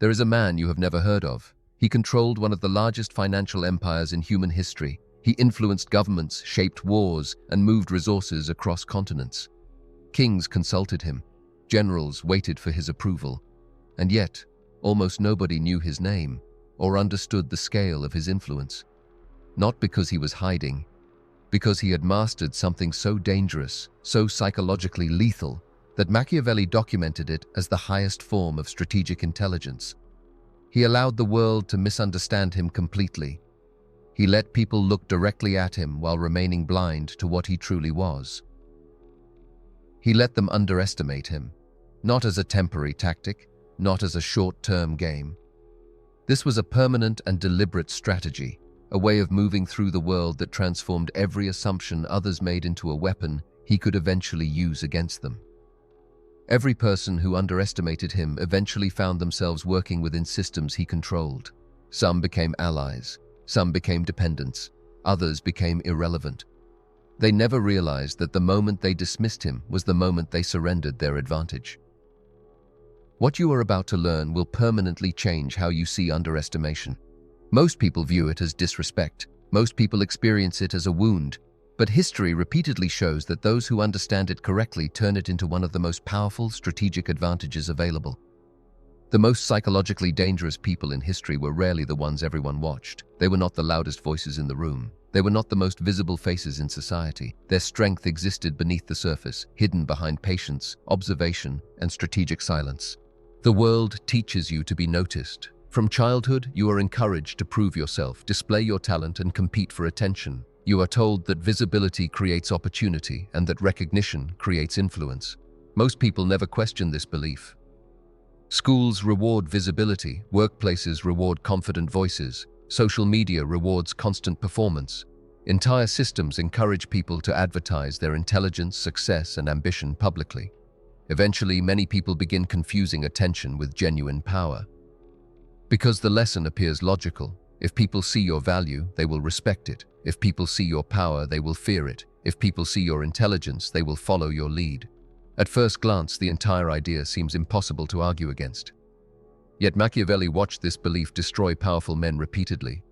There is a man you have never heard of. He controlled one of the largest financial empires in human history. He influenced governments, shaped wars, and moved resources across continents. Kings consulted him. Generals waited for his approval. And yet, almost nobody knew his name or understood the scale of his influence. Not because he was hiding, because he had mastered something so dangerous, so psychologically lethal, that Machiavelli documented it as the highest form of strategic intelligence. He allowed the world to misunderstand him completely. He let people look directly at him while remaining blind to what he truly was. He let them underestimate him, not as a temporary tactic, not as a short-term game. This was a permanent and deliberate strategy, a way of moving through the world that transformed every assumption others made into a weapon he could eventually use against them. Every person who underestimated him eventually found themselves working within systems he controlled. Some became allies, some became dependents, others became irrelevant. They never realized that the moment they dismissed him was the moment they surrendered their advantage. What you are about to learn will permanently change how you see underestimation. Most people view it as disrespect. Most people experience it as a wound. But history repeatedly shows that those who understand it correctly turn it into one of the most powerful strategic advantages available. The most psychologically dangerous people in history were rarely the ones everyone watched. They were not the loudest voices in the room. They were not the most visible faces in society. Their strength existed beneath the surface, hidden behind patience, observation, and strategic silence. The world teaches you to be noticed. From childhood, you are encouraged to prove yourself, display your talent, and compete for attention. You are told that visibility creates opportunity and that recognition creates influence. Most people never question this belief. Schools reward visibility, workplaces reward confident voices, social media rewards constant performance. Entire systems encourage people to advertise their intelligence, success, and ambition publicly. Eventually, many people begin confusing attention with genuine power. Because the lesson appears logical, if people see your value, they will respect it. If people see your power, they will fear it. If people see your intelligence, they will follow your lead. At first glance, the entire idea seems impossible to argue against. Yet Machiavelli watched this belief destroy powerful men repeatedly.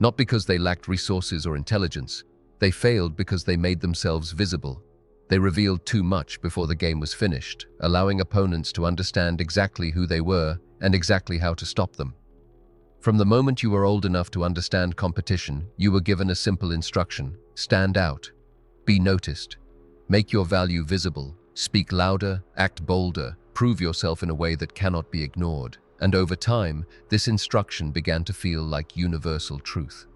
Not because they lacked resources or intelligence. They failed because they made themselves visible. They revealed too much before the game was finished, allowing opponents to understand exactly who they were and exactly how to stop them. From the moment you were old enough to understand competition, you were given a simple instruction: stand out, be noticed, make your value visible, speak louder, act bolder, prove yourself in a way that cannot be ignored. And over time, this instruction began to feel like universal truth.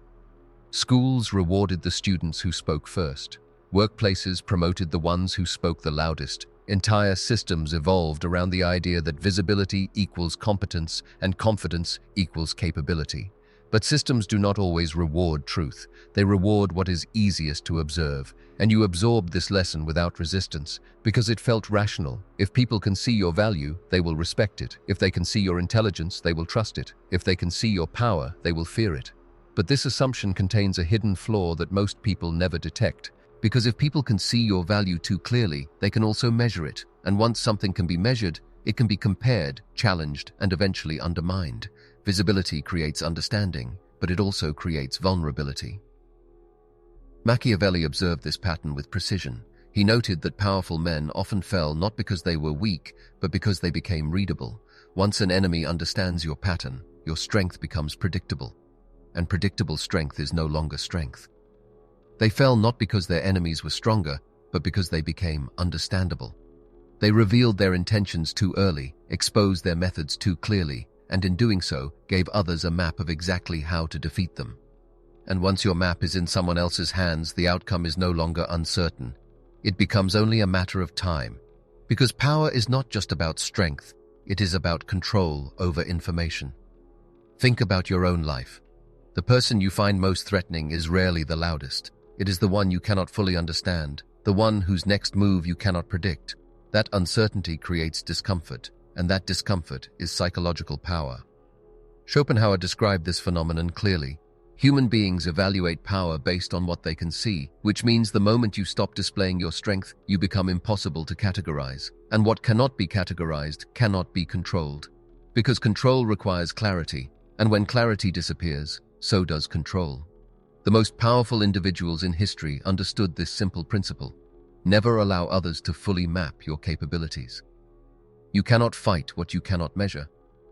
Schools rewarded the students who spoke first. Workplaces promoted the ones who spoke the loudest. Entire systems evolved around the idea that visibility equals competence and confidence equals capability. But systems do not always reward truth. They reward what is easiest to observe. And you absorbed this lesson without resistance because it felt rational. If people can see your value, they will respect it. If they can see your intelligence, they will trust it. If they can see your power, they will fear it. But this assumption contains a hidden flaw that most people never detect. Because if people can see your value too clearly, they can also measure it. And once something can be measured, it can be compared, challenged, and eventually undermined. Visibility creates understanding, but it also creates vulnerability. Machiavelli observed this pattern with precision. He noted that powerful men often fell not because they were weak, but because they became readable. Once an enemy understands your pattern, your strength becomes predictable. And predictable strength is no longer strength. They fell not because their enemies were stronger, but because they became understandable. They revealed their intentions too early, exposed their methods too clearly, and in doing so, gave others a map of exactly how to defeat them. And once your map is in someone else's hands, the outcome is no longer uncertain. It becomes only a matter of time. Because power is not just about strength, it is about control over information. Think about your own life. The person you find most threatening is rarely the loudest. It is the one you cannot fully understand, the one whose next move you cannot predict. That uncertainty creates discomfort, and that discomfort is psychological power. Schopenhauer described this phenomenon clearly. Human beings evaluate power based on what they can see, which means the moment you stop displaying your strength, you become impossible to categorize. And what cannot be categorized cannot be controlled. Because control requires clarity, and when clarity disappears, so does control. The most powerful individuals in history understood this simple principle. Never allow others to fully map your capabilities. You cannot fight what you cannot measure.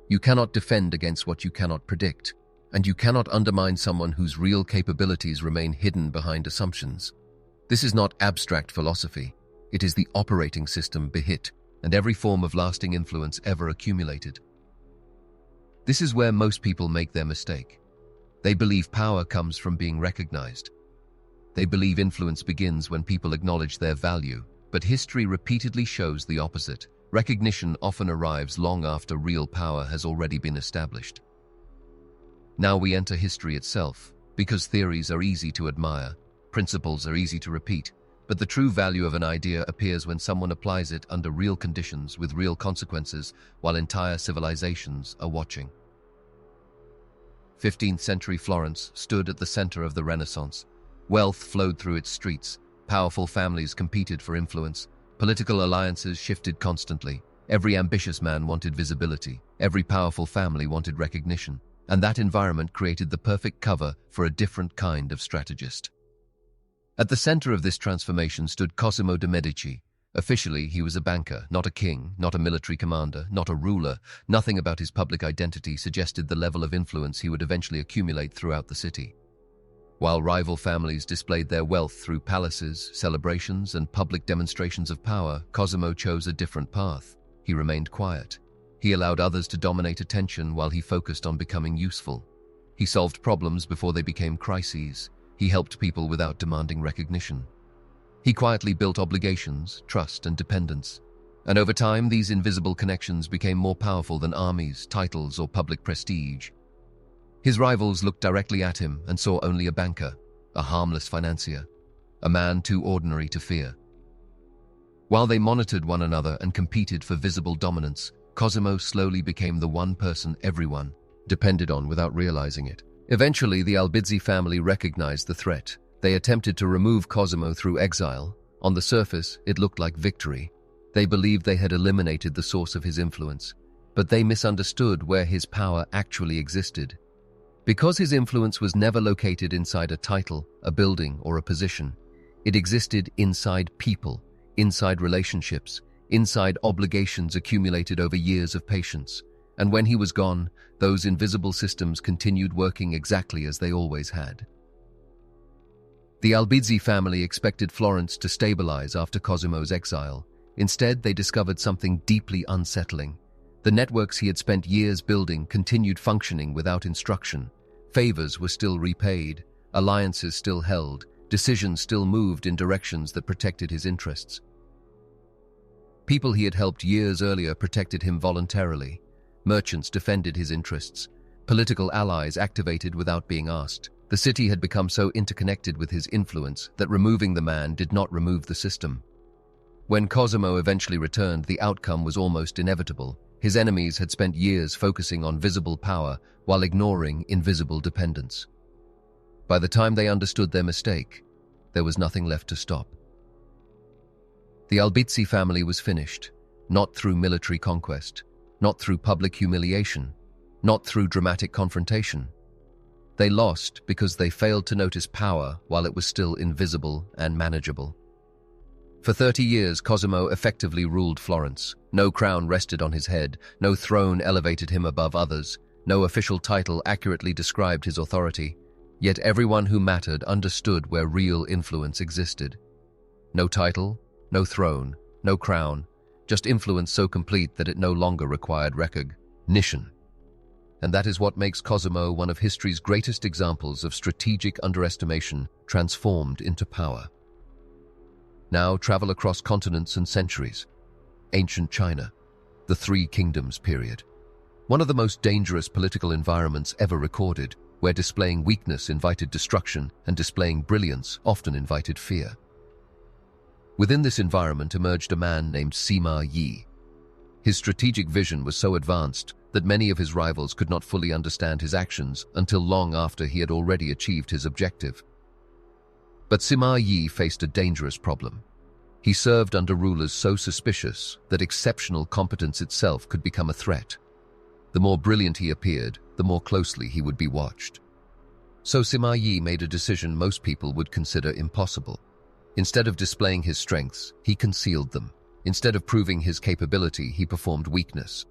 You cannot defend against what you cannot predict. And you cannot undermine someone whose real capabilities remain hidden behind assumptions. This is not abstract philosophy. It is the operating system behit, and every form of lasting influence ever accumulated. This is where most people make their mistake. They believe power comes from being recognized. They believe influence begins when people acknowledge their value, but history repeatedly shows the opposite. Recognition often arrives long after real power has already been established. Now we enter history itself, because theories are easy to admire, principles are easy to repeat, but the true value of an idea appears when someone applies it under real conditions with real consequences while entire civilizations are watching. 15th century Florence stood at the center of the Renaissance. Wealth flowed through its streets, powerful families competed for influence, political alliances shifted constantly, every ambitious man wanted visibility, every powerful family wanted recognition, and that environment created the perfect cover for a different kind of strategist. At the center of this transformation stood Cosimo de Medici. Officially, he was a banker, not a king, not a military commander, not a ruler. Nothing about his public identity suggested the level of influence he would eventually accumulate throughout the city. While rival families displayed their wealth through palaces, celebrations, and public demonstrations of power, Cosimo chose a different path. He remained quiet. He allowed others to dominate attention while he focused on becoming useful. He solved problems before they became crises. He helped people without demanding recognition. He quietly built obligations, trust, and dependence. And over time, these invisible connections became more powerful than armies, titles, or public prestige. His rivals looked directly at him and saw only a banker, a harmless financier, a man too ordinary to fear. While they monitored one another and competed for visible dominance, Cosimo slowly became the one person everyone depended on without realizing it. Eventually, the Albizzi family recognized the threat. They attempted to remove Cosimo through exile. On the surface, it looked like victory. They believed they had eliminated the source of his influence, but they misunderstood where his power actually existed. Because his influence was never located inside a title, a building, or a position, it existed inside people, inside relationships, inside obligations accumulated over years of patience. And when he was gone, those invisible systems continued working exactly as they always had. The Albizzi family expected Florence to stabilize after Cosimo's exile. Instead, they discovered something deeply unsettling. The networks he had spent years building continued functioning without instruction. Favors were still repaid, alliances still held, decisions still moved in directions that protected his interests. People he had helped years earlier protected him voluntarily. Merchants defended his interests. Political allies activated without being asked. The city had become so interconnected with his influence that removing the man did not remove the system. When Cosimo eventually returned, the outcome was almost inevitable. His enemies had spent years focusing on visible power while ignoring invisible dependence. By the time they understood their mistake, there was nothing left to stop. The Albizzi family was finished, not through military conquest, not through public humiliation, not through dramatic confrontation. They lost because they failed to notice power while it was still invisible and manageable. For 30 years, Cosimo effectively ruled Florence. No crown rested on his head, no throne elevated him above others, no official title accurately described his authority. Yet everyone who mattered understood where real influence existed. No title, no throne, no crown, just influence so complete that it no longer required recognition. And that is what makes Cosimo one of history's greatest examples of strategic underestimation transformed into power. Now travel across continents and centuries. Ancient China, the Three Kingdoms period. One of the most dangerous political environments ever recorded, where displaying weakness invited destruction and displaying brilliance often invited fear. Within this environment emerged a man named Sima Yi. His strategic vision was so advanced that many of his rivals could not fully understand his actions until long after he had already achieved his objective. But Sima Yi faced a dangerous problem. He served under rulers so suspicious that exceptional competence itself could become a threat. The more brilliant he appeared, the more closely he would be watched. So Sima Yi made a decision most people would consider impossible. Instead of displaying his strengths, he concealed them. Instead of proving his capability, he performed weakness.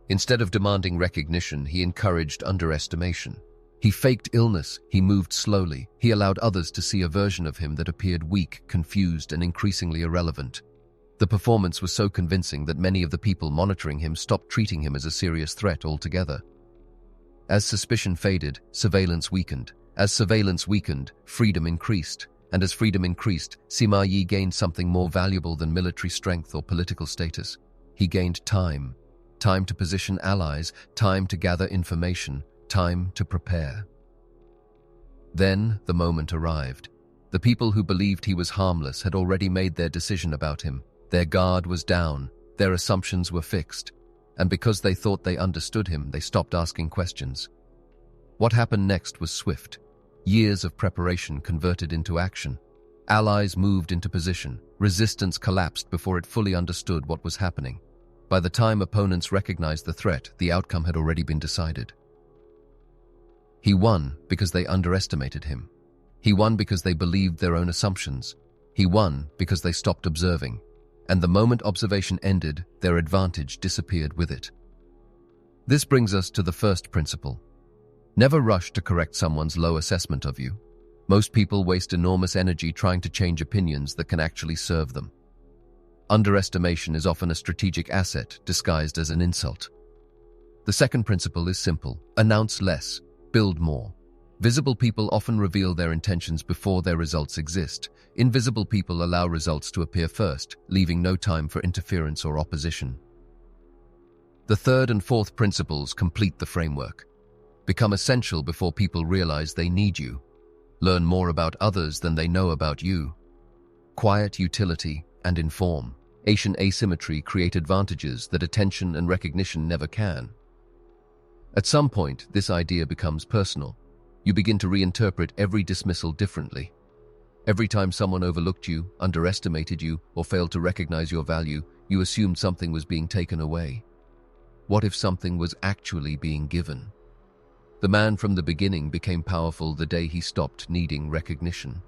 Instead of demanding recognition, he encouraged underestimation. He faked illness, he moved slowly, he allowed others to see a version of him that appeared weak, confused, and increasingly irrelevant. The performance was so convincing that many of the people monitoring him stopped treating him as a serious threat altogether. As suspicion faded, surveillance weakened. As surveillance weakened, freedom increased. And as freedom increased, Sima Yi gained something more valuable than military strength or political status. He gained time. Time to position allies, time to gather information, time to prepare. Then the moment arrived. The people who believed he was harmless had already made their decision about him. Their guard was down, their assumptions were fixed, and because they thought they understood him, they stopped asking questions. What happened next was swift. Years of preparation converted into action. Allies moved into position. Resistance collapsed before it fully understood what was happening. By the time opponents recognized the threat, the outcome had already been decided. He won because they underestimated him. He won because they believed their own assumptions. He won because they stopped observing. And the moment observation ended, their advantage disappeared with it. This brings us to the first principle. Never rush to correct someone's low assessment of you. Most people waste enormous energy trying to change opinions that can actually serve them. Underestimation is often a strategic asset disguised as an insult. The second principle is simple. Announce less, build more. Visible people often reveal their intentions before their results exist. Invisible people allow results to appear first, leaving no time for interference or opposition. The third and fourth principles complete the framework. Become essential before people realize they need you. Learn more about others than they know about you. Quiet utility and inform. Asian asymmetry create advantages that attention and recognition never can. At some point, this idea becomes personal. You begin to reinterpret every dismissal differently. Every time someone overlooked you, underestimated you, or failed to recognize your value, you assumed something was being taken away. What if something was actually being given? The man from the beginning became powerful the day he stopped needing recognition.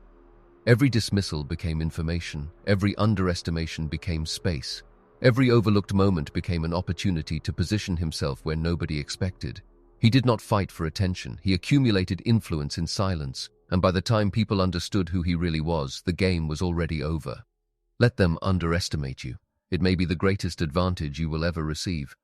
Every dismissal became information. Every underestimation became space. Every overlooked moment became an opportunity to position himself where nobody expected. He did not fight for attention. He accumulated influence in silence, and by the time people understood who he really was, the game was already over. Let them underestimate you. It may be the greatest advantage you will ever receive.